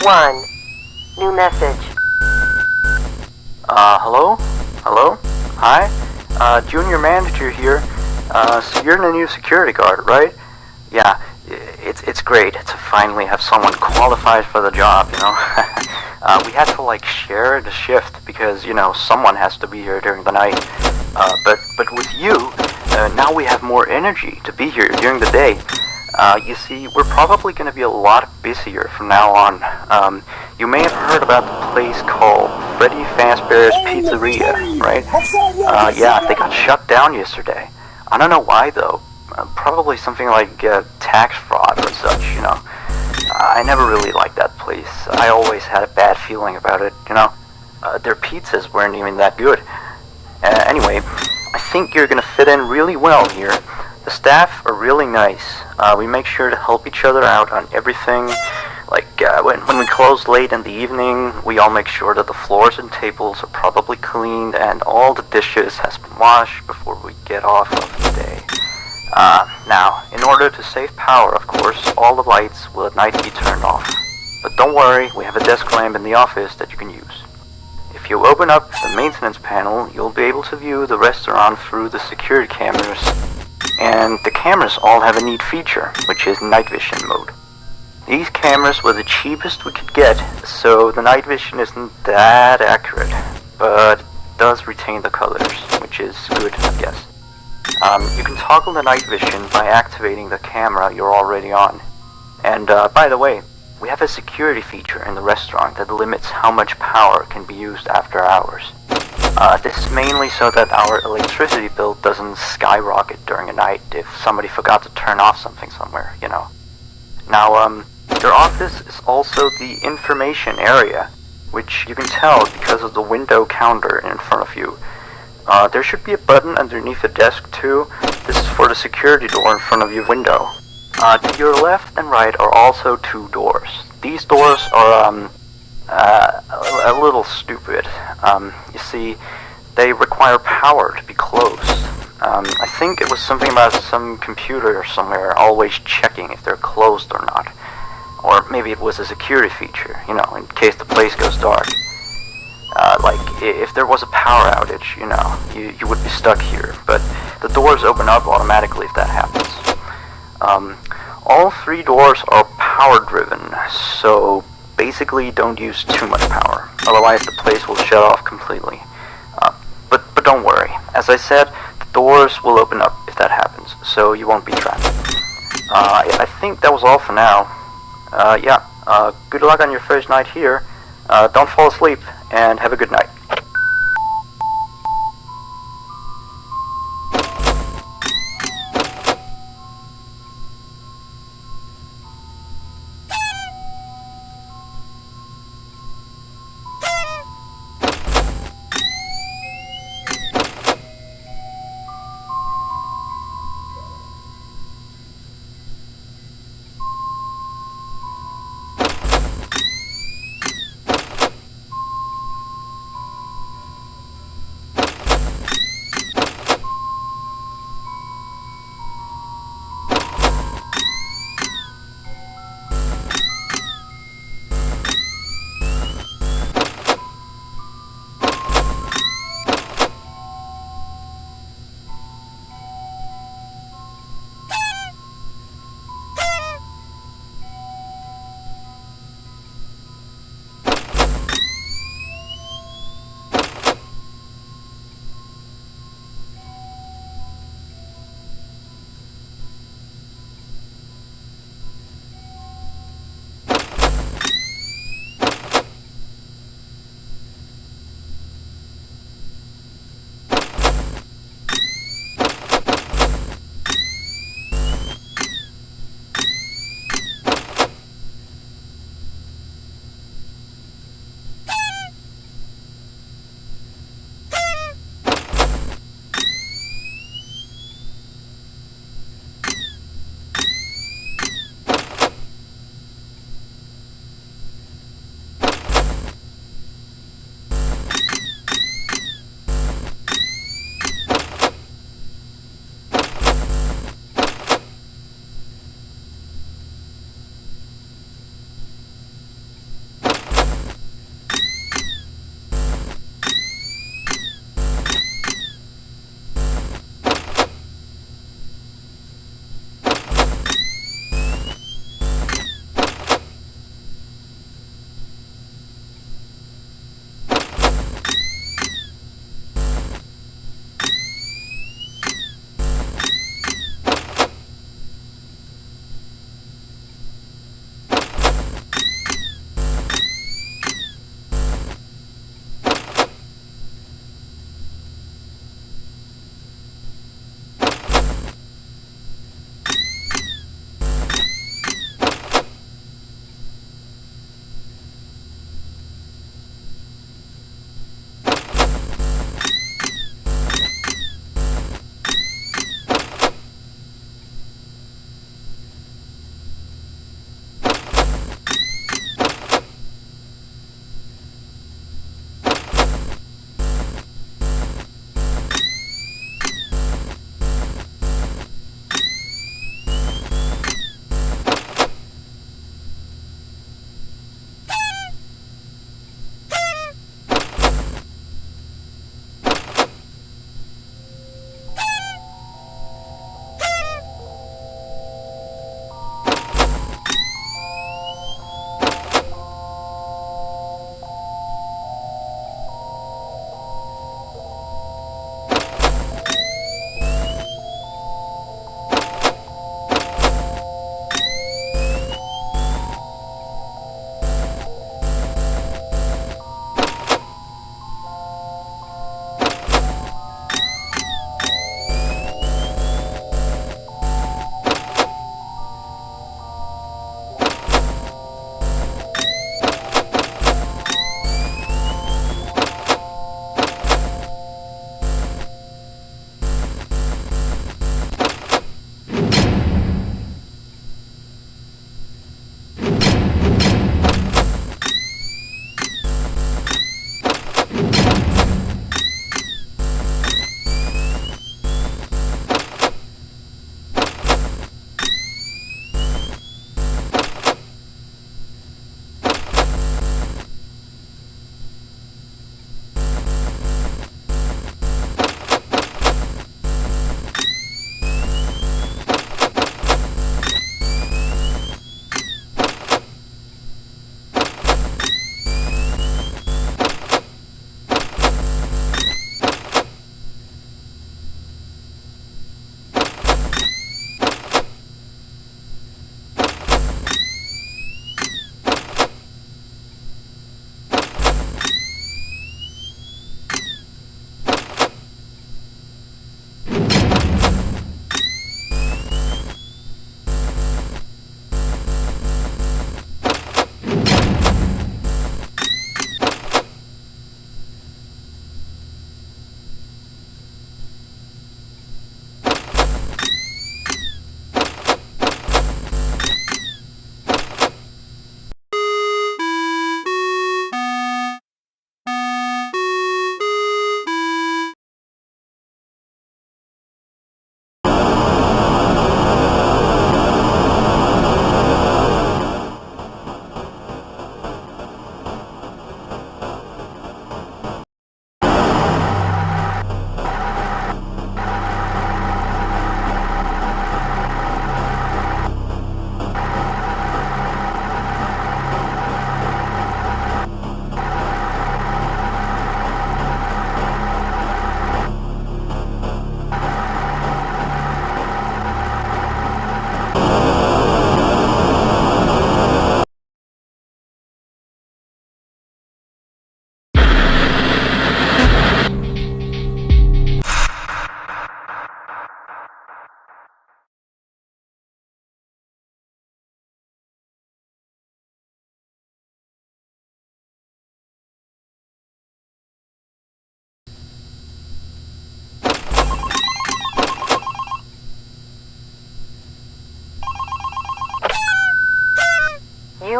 1. New message. Hello? Hello? Hi? Junior manager here. So you're the new security guard, right? Yeah, it's great to finally have someone qualified for the job, you know? We had to, like, share the shift because, you know, someone has to be here during the night. But with you, now we have more energy to be here during the day. You see, we're probably going to be a lot busier from now on. You may have heard about the place called Freddy Fazbear's Pizzeria, right? Yeah, they got shut down yesterday. I don't know why, though. Probably something like tax fraud or such, you know. I never really liked that place. I always had a bad feeling about it, you know. Their pizzas weren't even that good. Anyway, I think you're going to fit in really well here. The staff are really nice. We make sure to help each other out on everything. Like, when we close late in the evening, we all make sure that the floors and tables are properly cleaned and all the dishes has been washed before we get off of the day. Now, in order to save power, of course, all the lights will at night be turned off. But don't worry, we have a desk lamp in the office that you can use. If you open up the maintenance panel, you'll be able to view the restaurant through the security cameras. And the cameras all have a neat feature, which is night vision mode. These cameras were the cheapest we could get, so the night vision isn't that accurate, but it does retain the colors, which is good, I guess. You can toggle the night vision by activating the camera you're already on. And by the way, we have a security feature in the restaurant that limits how much power can be used after hours. This is mainly so that our electricity bill doesn't skyrocket during a night if somebody forgot to turn off something somewhere, you know. Now, your office is also the information area, which you can tell because of the window counter in front of you. There should be a button underneath the desk too. This is for the security door in front of your window. To your left and right are also 2 doors. These doors are, a little stupid. You see, they require power to be closed. I think it was something about some computer or somewhere always checking if they're closed or not. Or maybe it was a security feature, you know, in case the place goes dark. Like, if there was a power outage, you know, you would be stuck here. But the doors open up automatically if that happens. All 3 doors are power-driven, so basically don't use too much power. Otherwise the place will shut off completely. But don't worry. As I said, the doors will open up if that happens, so you won't be trapped. I think that was all for now. Yeah, good luck on your first night here. Don't fall asleep, and have a good night.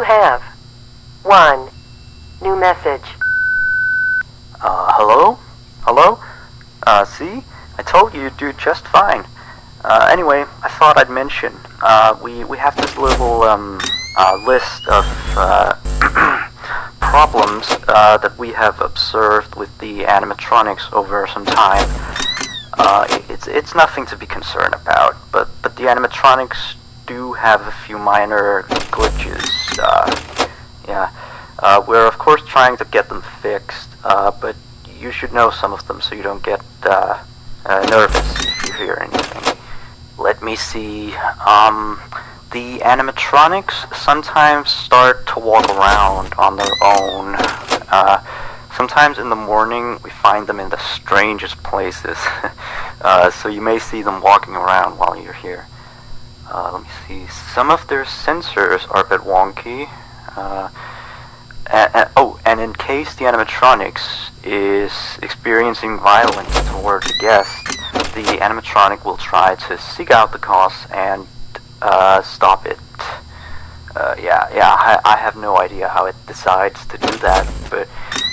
have 1 new message. Hello? Hello? See? I told you you'd do just fine. Anyway, I thought I'd mention, we have this little, list of, problems, that we have observed with the animatronics over some time. It's nothing to be concerned about, but the animatronics do have a few minor glitches, yeah. We're of course trying to get them fixed, but you should know some of them so you don't get, nervous if you hear anything. Let me see, the animatronics sometimes start to walk around on their own. Sometimes in the morning we find them in the strangest places, so you may see them walking around while you're here. Let me see, some of their sensors are a bit wonky. And in case the animatronics is experiencing violence towards a guest, the animatronic will try to seek out the cause and stop it. I have no idea how it decides to do that, but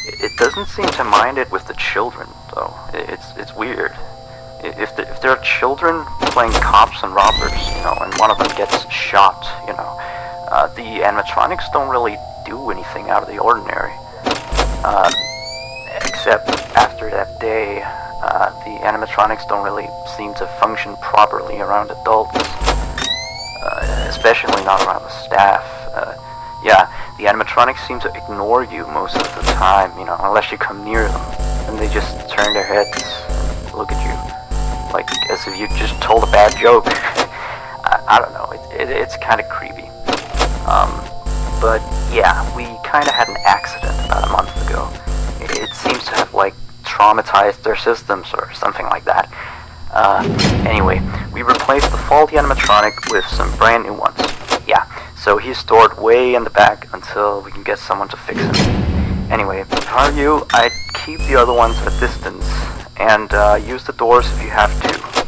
it doesn't seem to mind it with the children, though. It's weird. If there are children playing cops and robbers, and one of them gets shot, the animatronics don't really do anything out of the ordinary. Except after that day, the animatronics don't really seem to function properly around adults, especially not around the staff. The animatronics seem to ignore you most of the time, unless you come near them, and they just turn their heads and look at you, like as if you just told a bad joke. I don't know, it's kind of creepy. But yeah, we kind of had an accident about a month ago. It seems to have, traumatized their systems or something like that. Anyway, we replaced the faulty animatronic with some brand new ones. Yeah, so he's stored way in the back until we can get someone to fix him. Anyway, if I were you, I'd keep the other ones at a distance, and use the doors if you have to.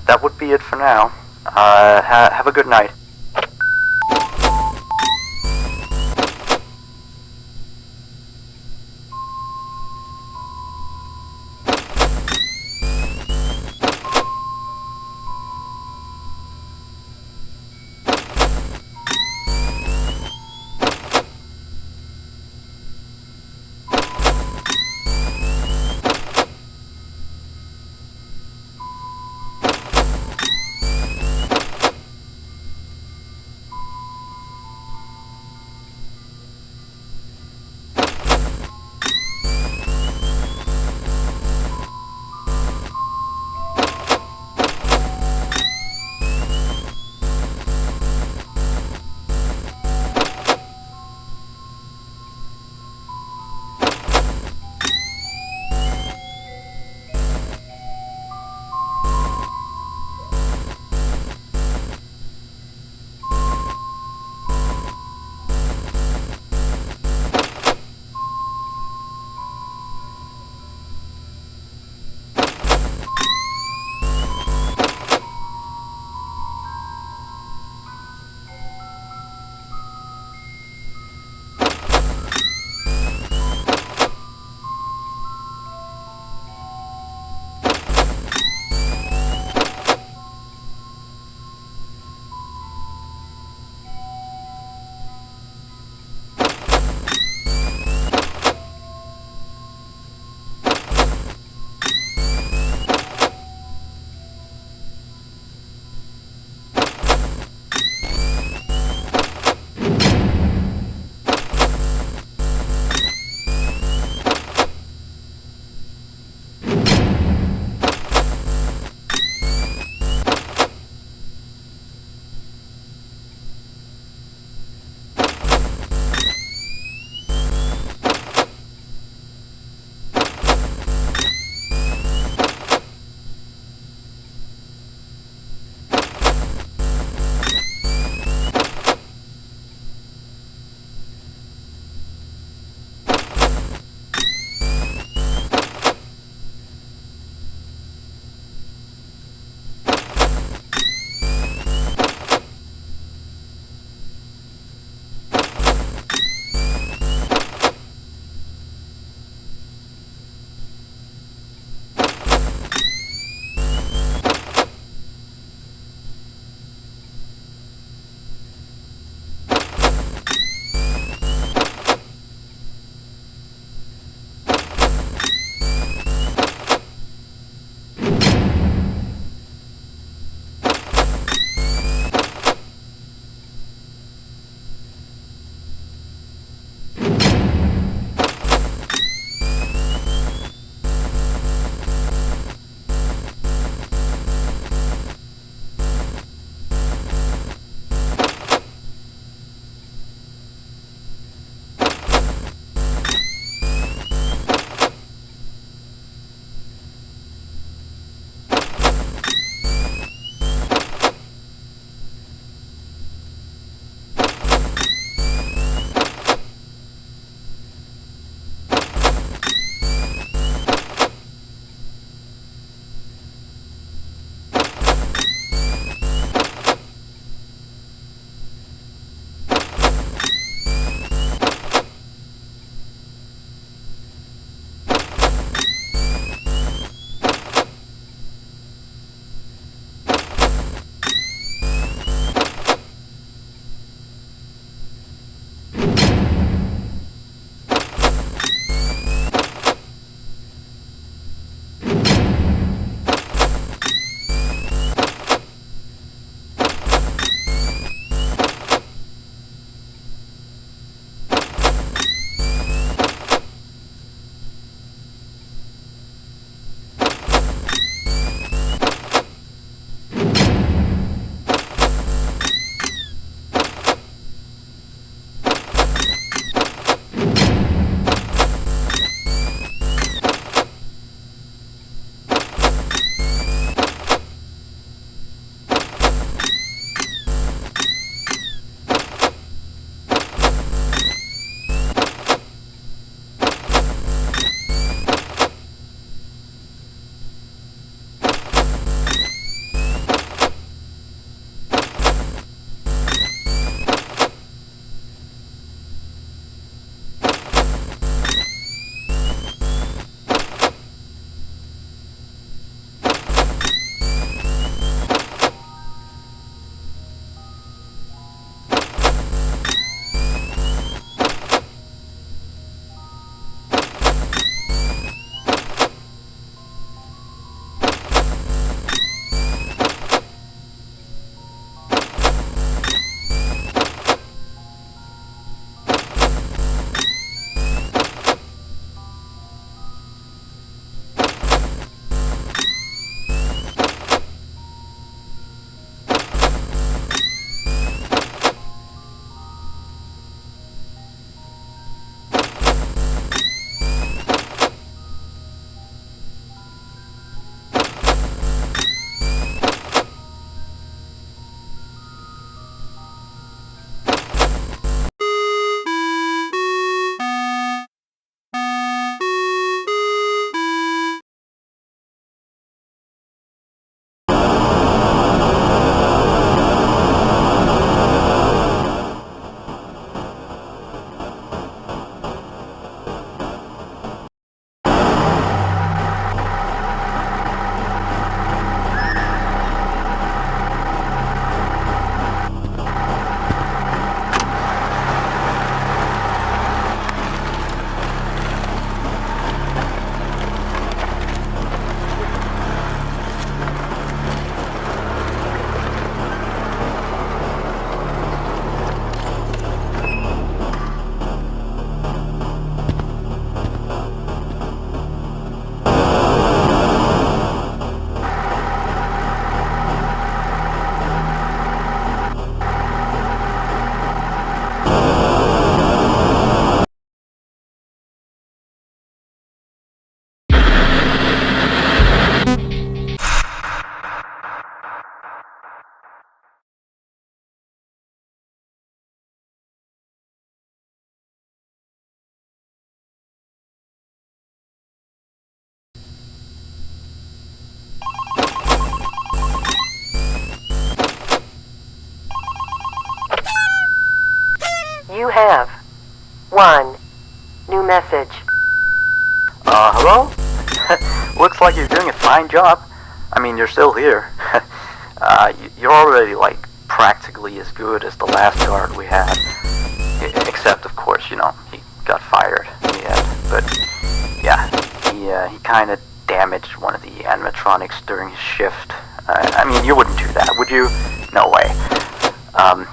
That would be it for now. Have a good night. You have 1 new message. Hello? Looks like you're doing a fine job. I mean, you're still here. You're already, like, practically as good as the last guard we had. Except, of course, you know, he got fired in the end. But, yeah, he kind of damaged one of the animatronics during his shift. I mean, you wouldn't do that, would you? No way.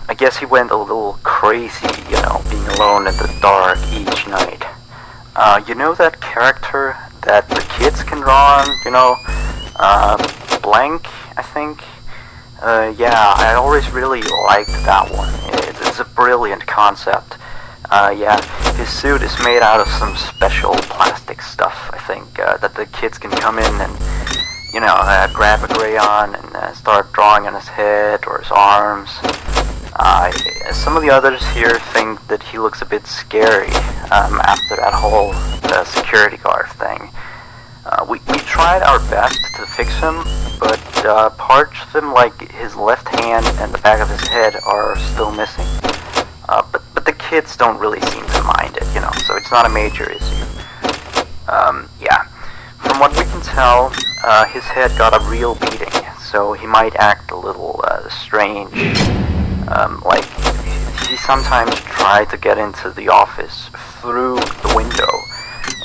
I guess he went a little crazy, you know, being alone in the dark each night. You know that character that the kids can draw on, you know? Blank, I think? Yeah, I always really liked that one. It's a brilliant concept. Yeah, his suit is made out of some special plastic stuff, I think, that the kids can come in and, you know, grab a crayon and start drawing on his head or his arms. Some of the others here think that he looks a bit scary after that whole security guard thing. We tried our best to fix him, but parts of him, like his left hand and the back of his head, are still missing. But the kids don't really seem to mind it, you know, so it's not a major issue. Yeah. From what we can tell, his head got a real beating, so he might act a little strange. Like, he sometimes tried to get into the office through the window,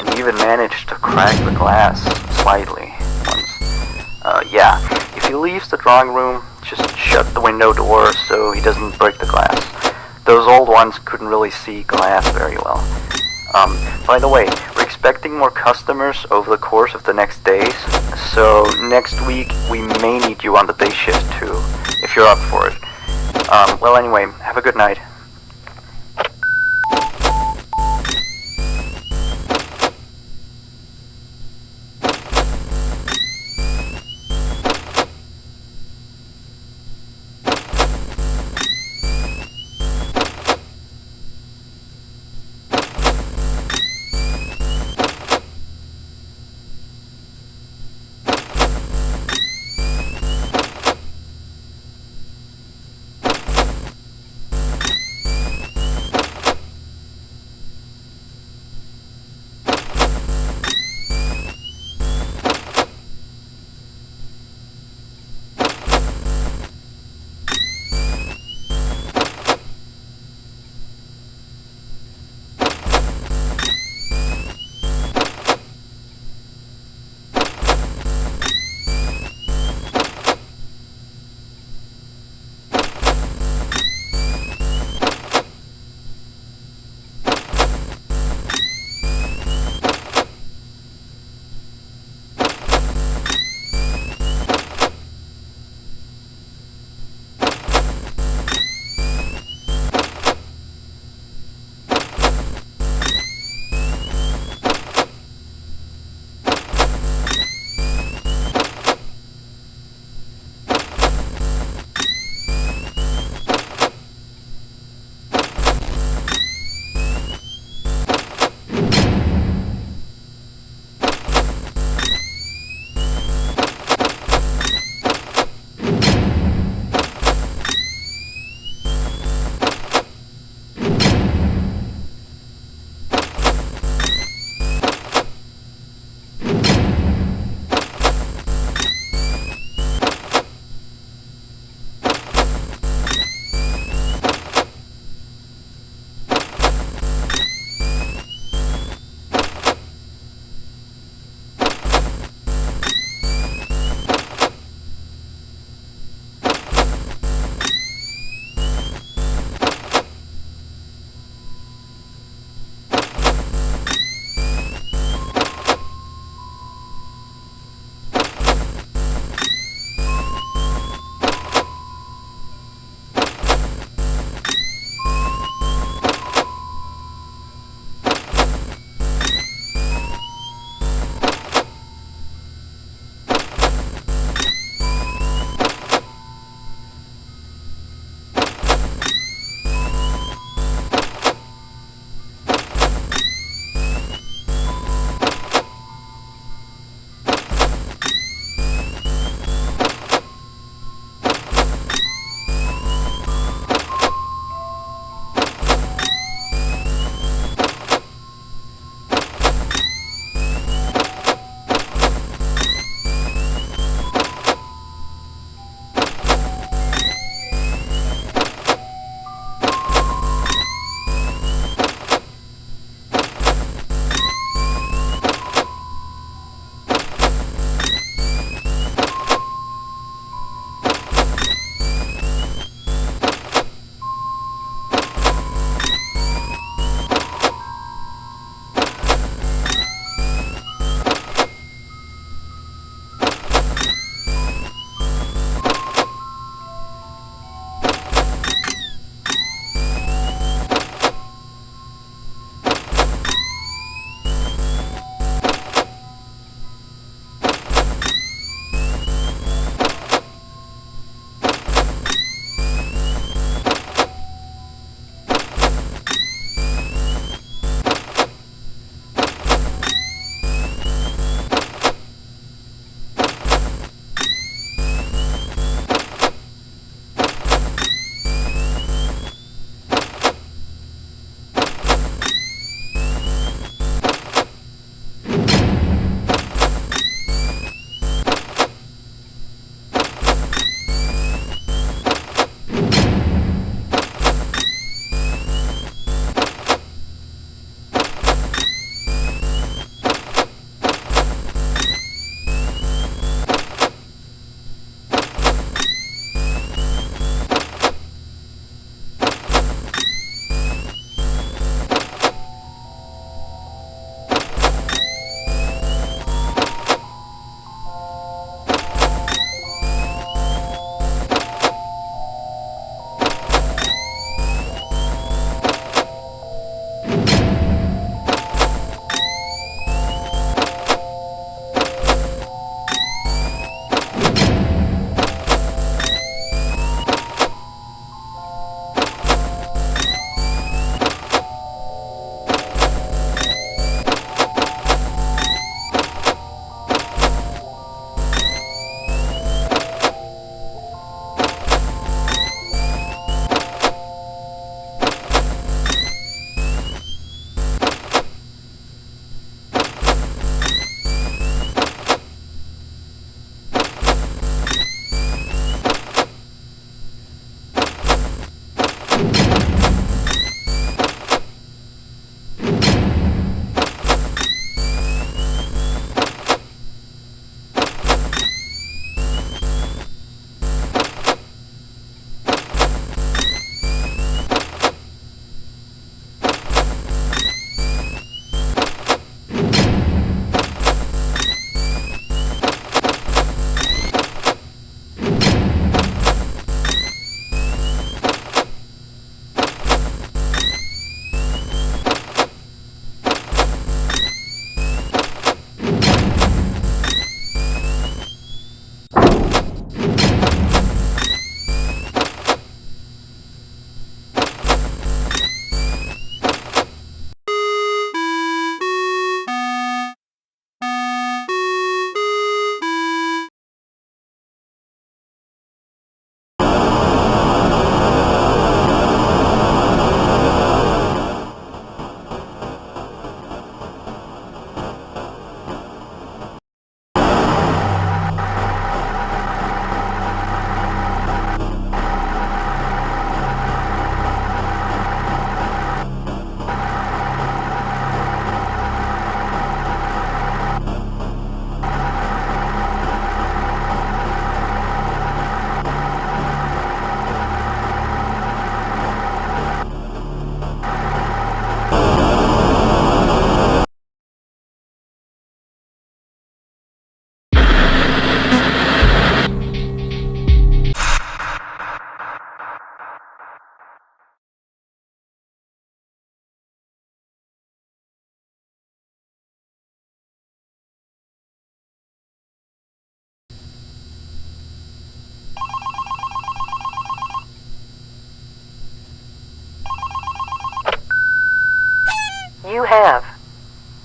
and even managed to crack the glass slightly once. Yeah, if he leaves the drawing room, just shut the window door so he doesn't break the glass. Those old ones couldn't really see glass very well. By the way, we're expecting more customers over the course of the next days, so next week we may need you on the day shift too, if you're up for it. Well anyway, have a good night.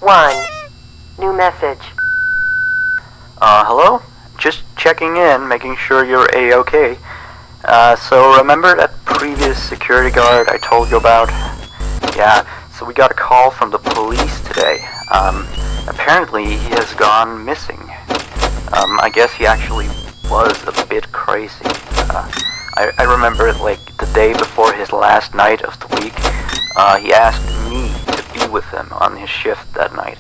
1. New message. Hello? Just checking in, making sure you're A-okay. So remember that previous security guard I told you about? Yeah, so we got a call from the police today. Apparently he has gone missing. I guess he actually was a bit crazy. I remember, like, the day before his last night of the week, he asked me to be with him on his shift that night.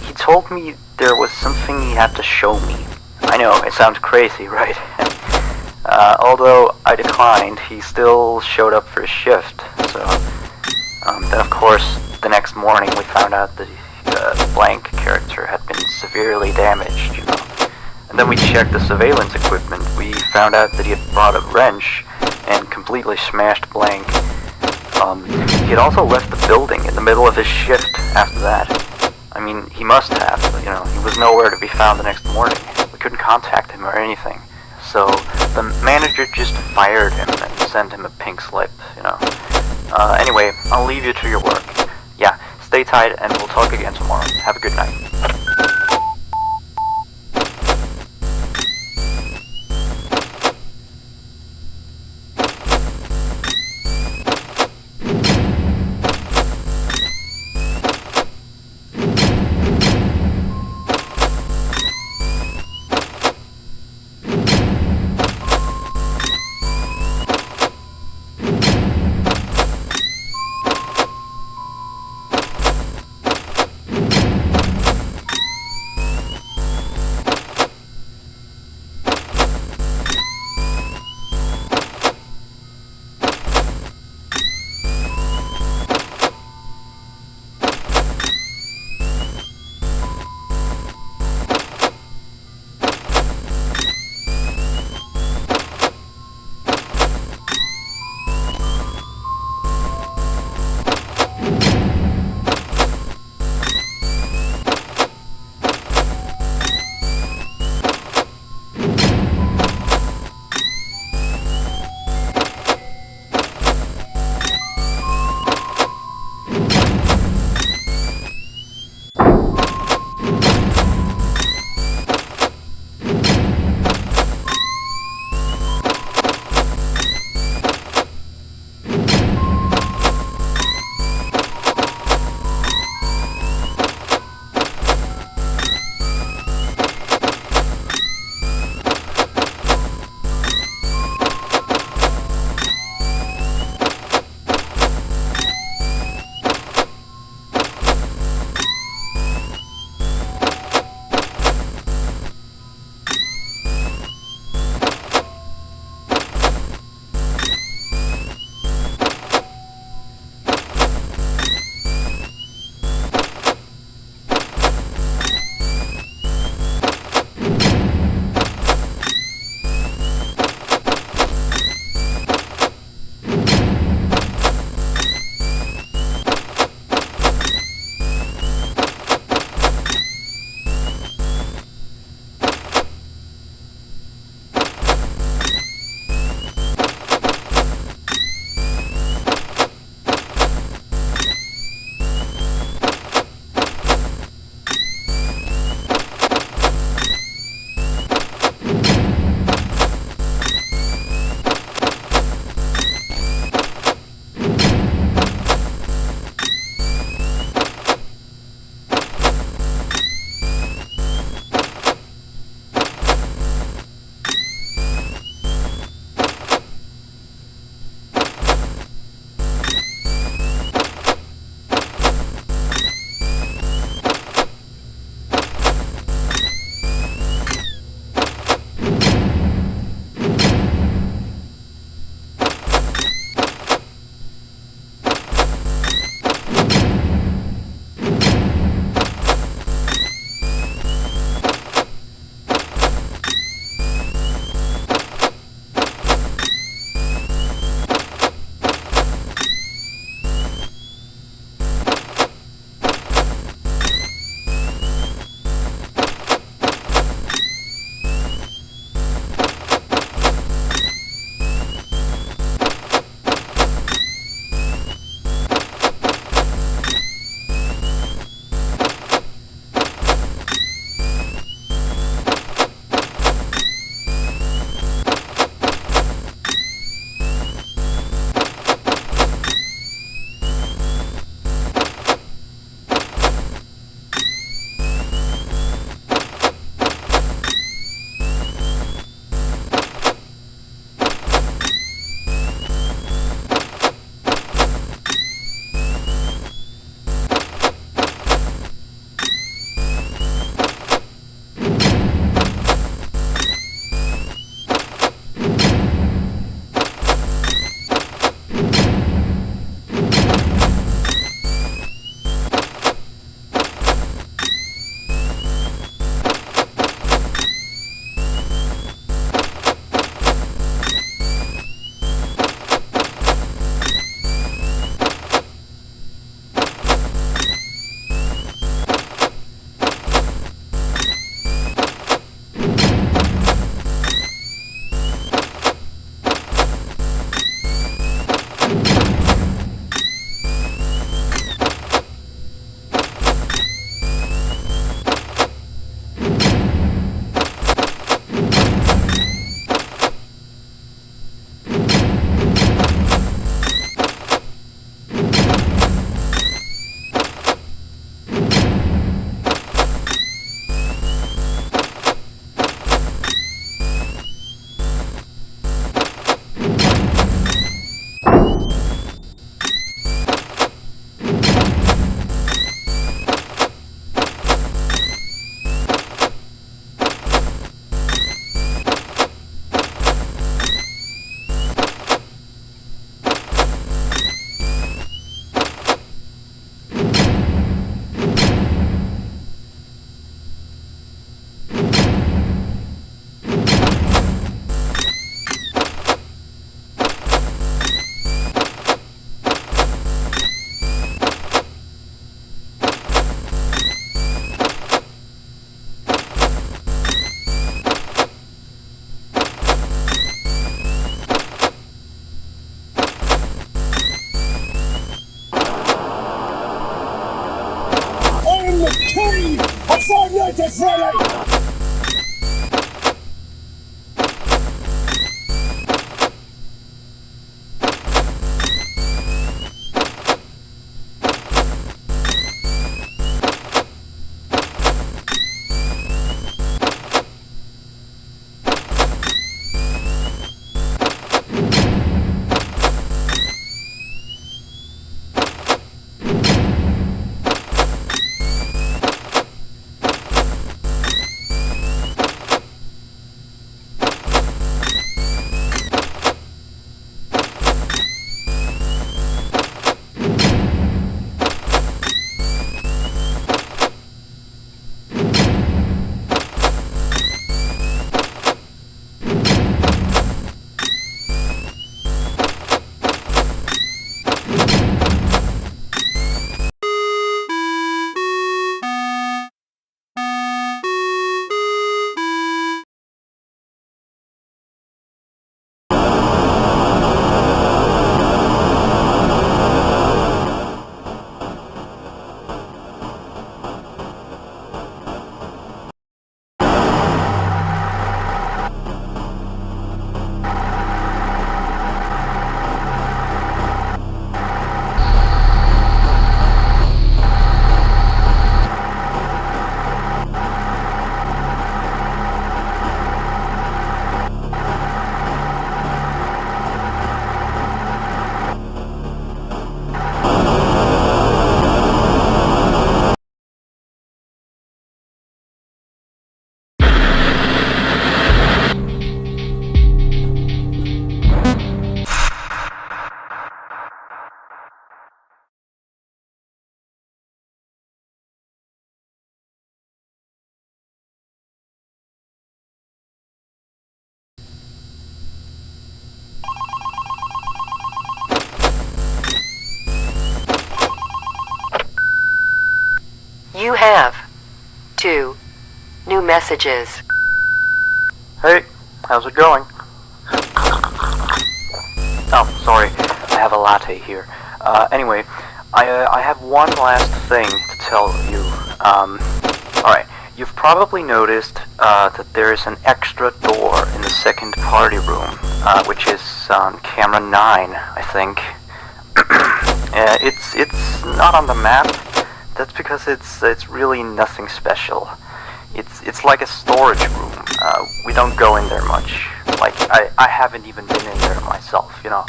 He told me there was something he had to show me. I know, it sounds crazy, right? Although I declined, he still showed up for his shift, so... then of course, the next morning we found out that the blank character had been severely damaged, you know. And then we checked the surveillance equipment. We found out that he had brought a wrench and completely smashed blank. He had also left the building in the middle of his shift after that. I mean, he must have, you know, he was nowhere to be found the next morning. We couldn't contact him or anything. So, the manager just fired him and sent him a pink slip, you know. Anyway, I'll leave you to your work. Yeah, stay tight and we'll talk again tomorrow. Have a good night. I'm the king of Five Nights at Freddy! You have 2 new messages. Hey, how's it going? Oh, sorry, I have a latte here. Anyway, I have one last thing to tell you. Alright, you've probably noticed that there is an extra door in the second party room, which is on camera 9, I think. It's not on the map. That's because it's really nothing special. It's like a storage room. We don't go in there much. Like, I haven't even been in there myself, you know.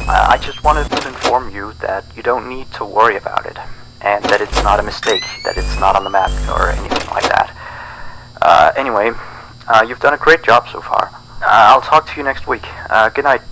I just wanted to inform you that you don't need to worry about it, and that it's not a mistake, that it's not on the map or anything like that. Anyway, you've done a great job so far. I'll talk to you next week. Good night.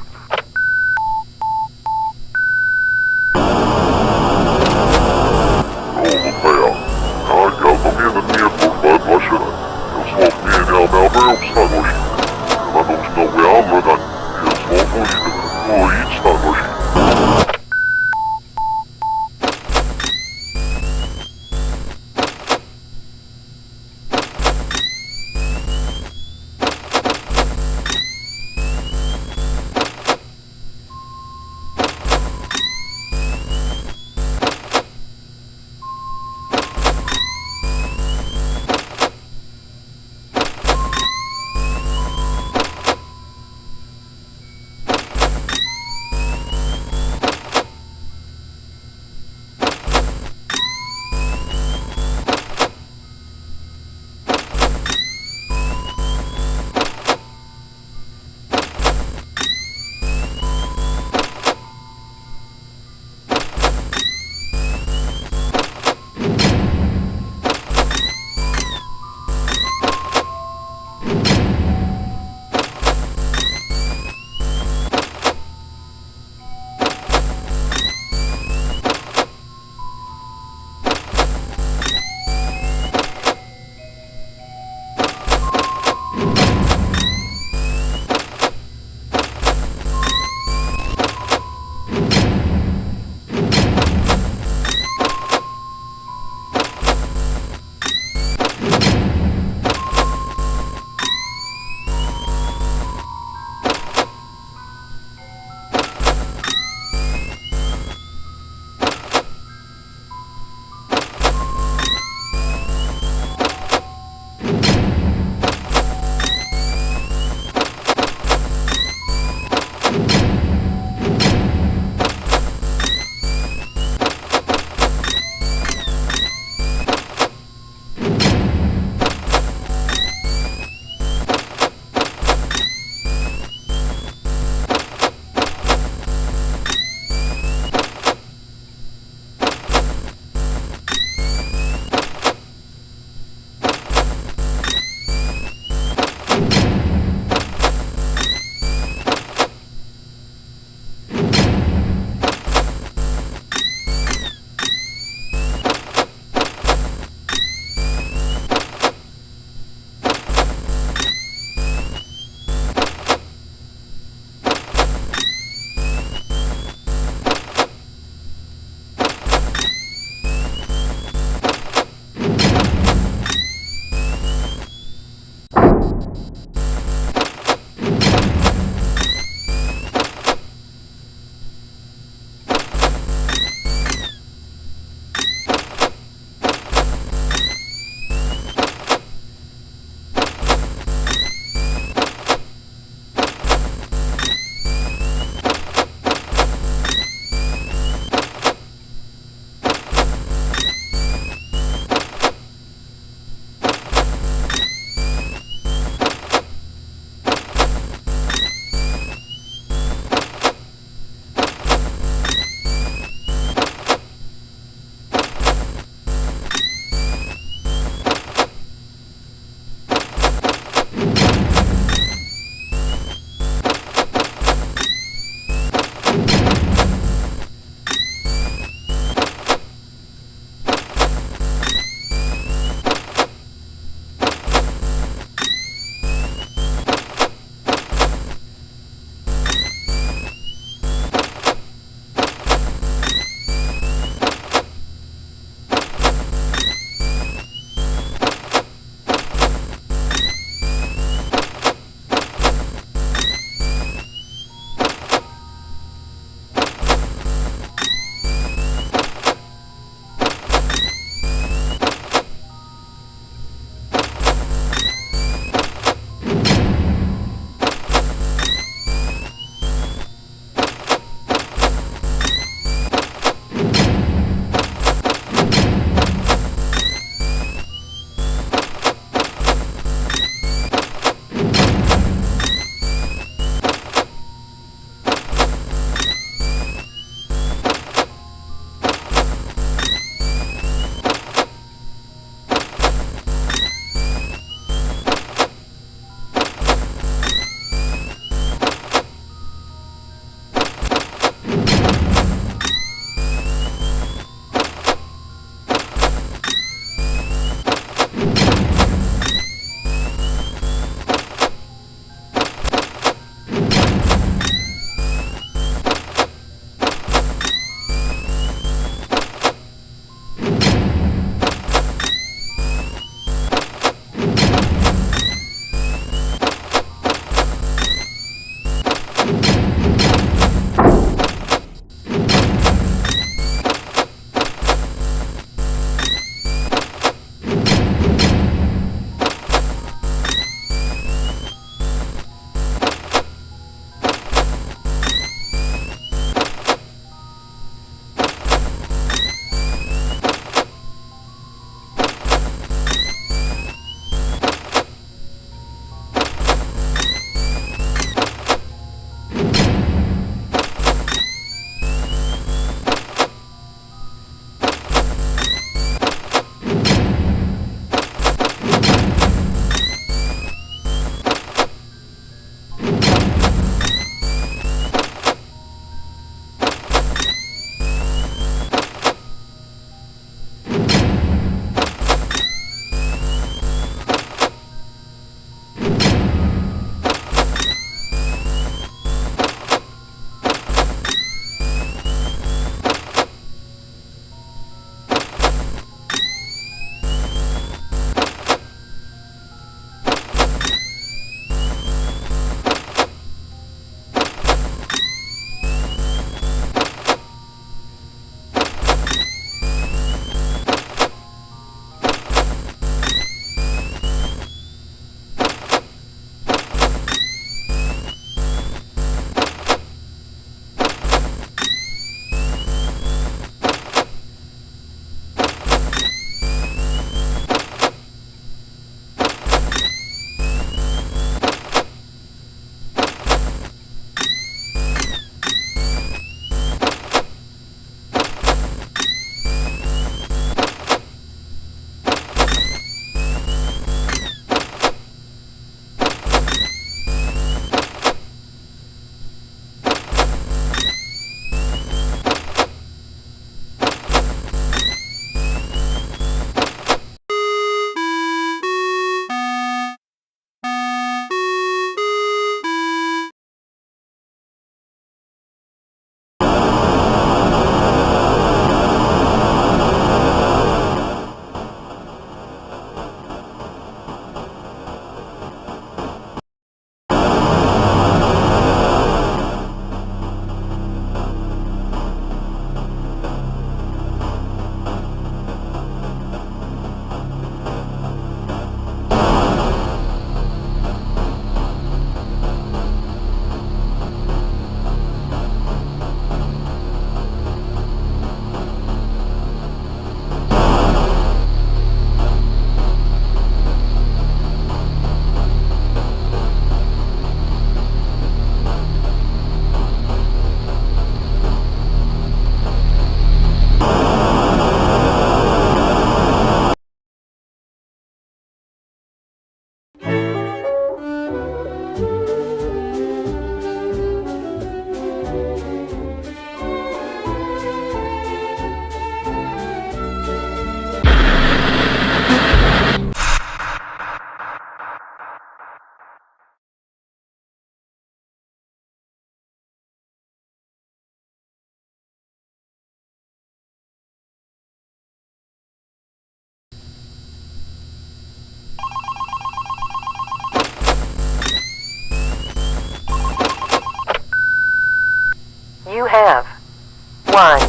1.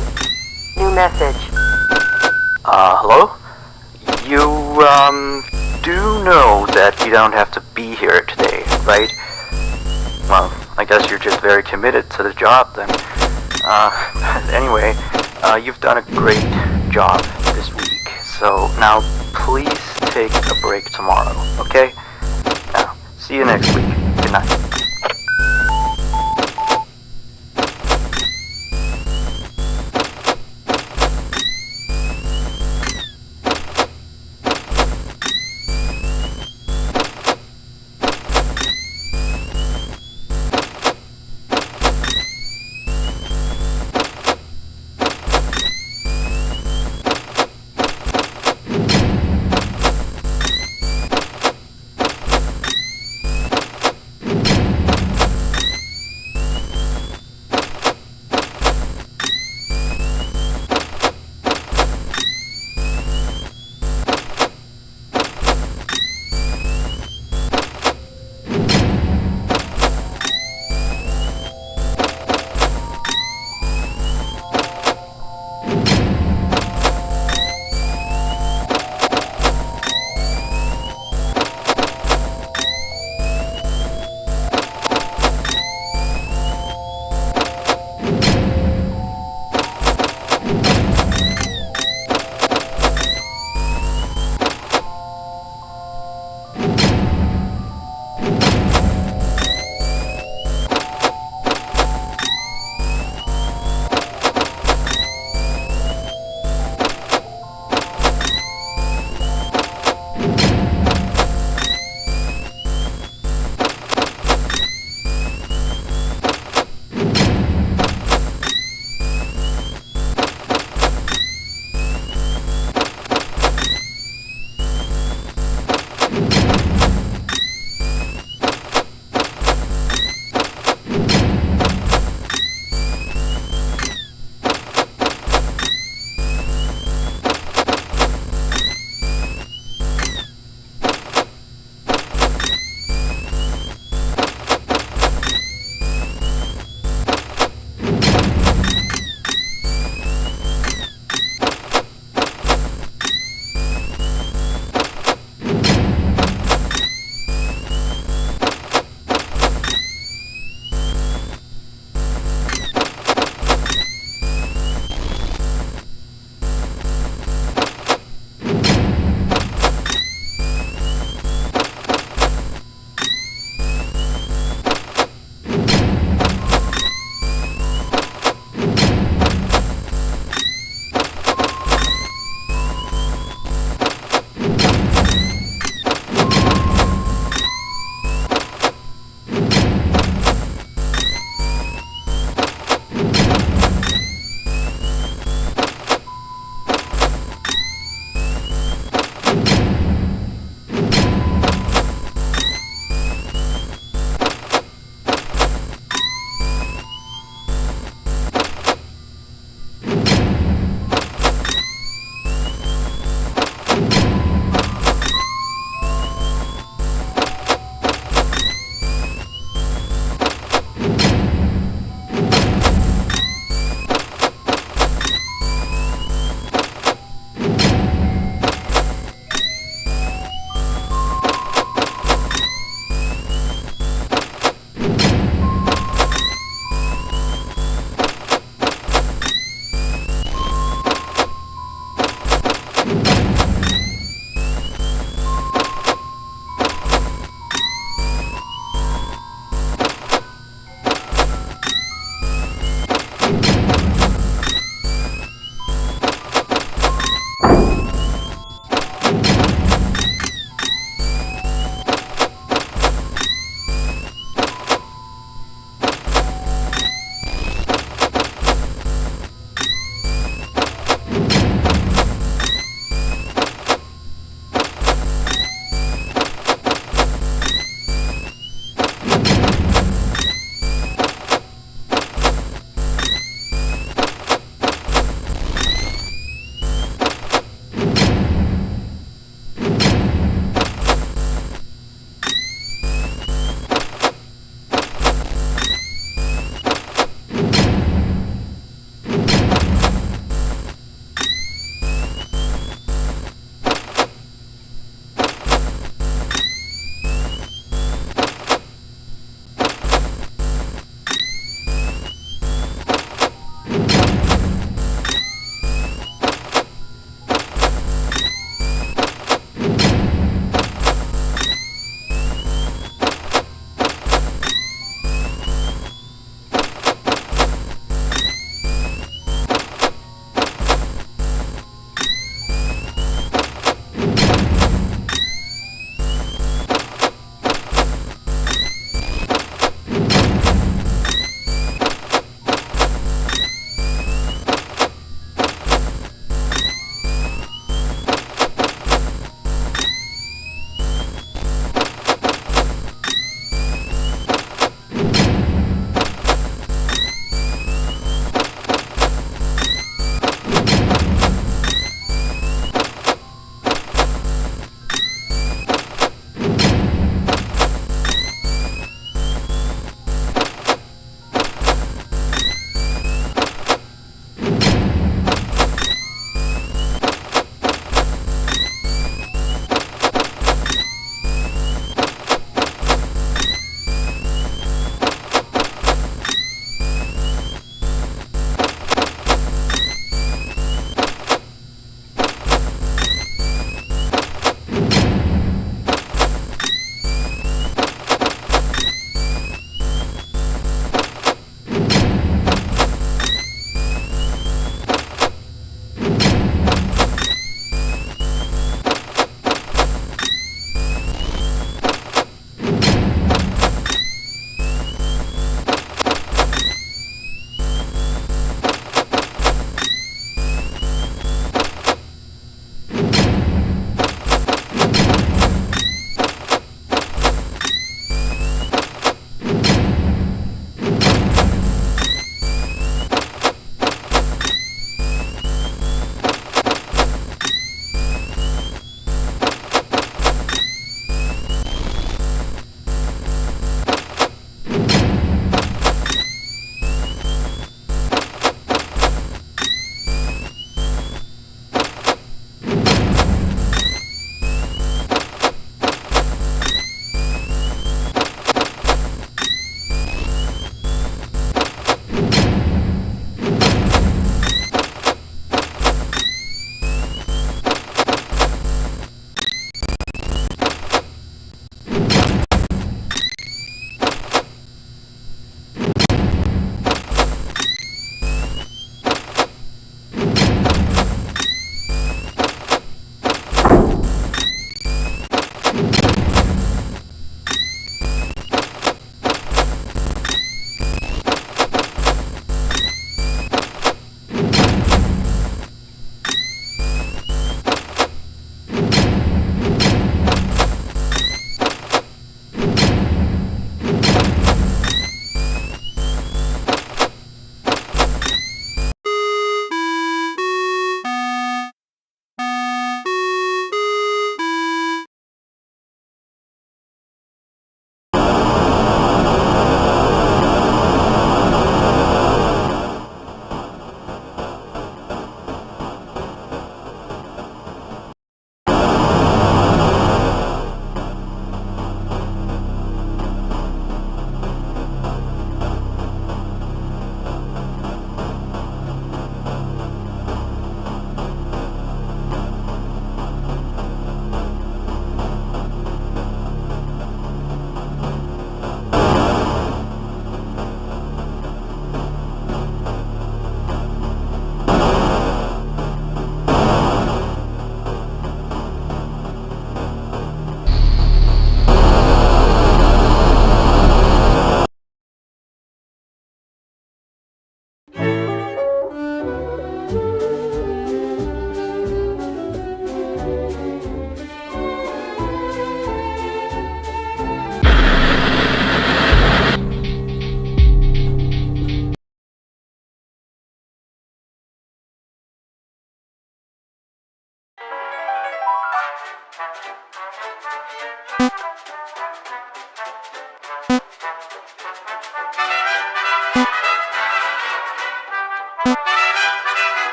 New message. Hello? You, do know that you don't have to be here today, right? Well, I guess you're just very committed to the job then. Anyway, you've done a great job this week, so now please take a break tomorrow, okay? Now, see you next week. Good night. You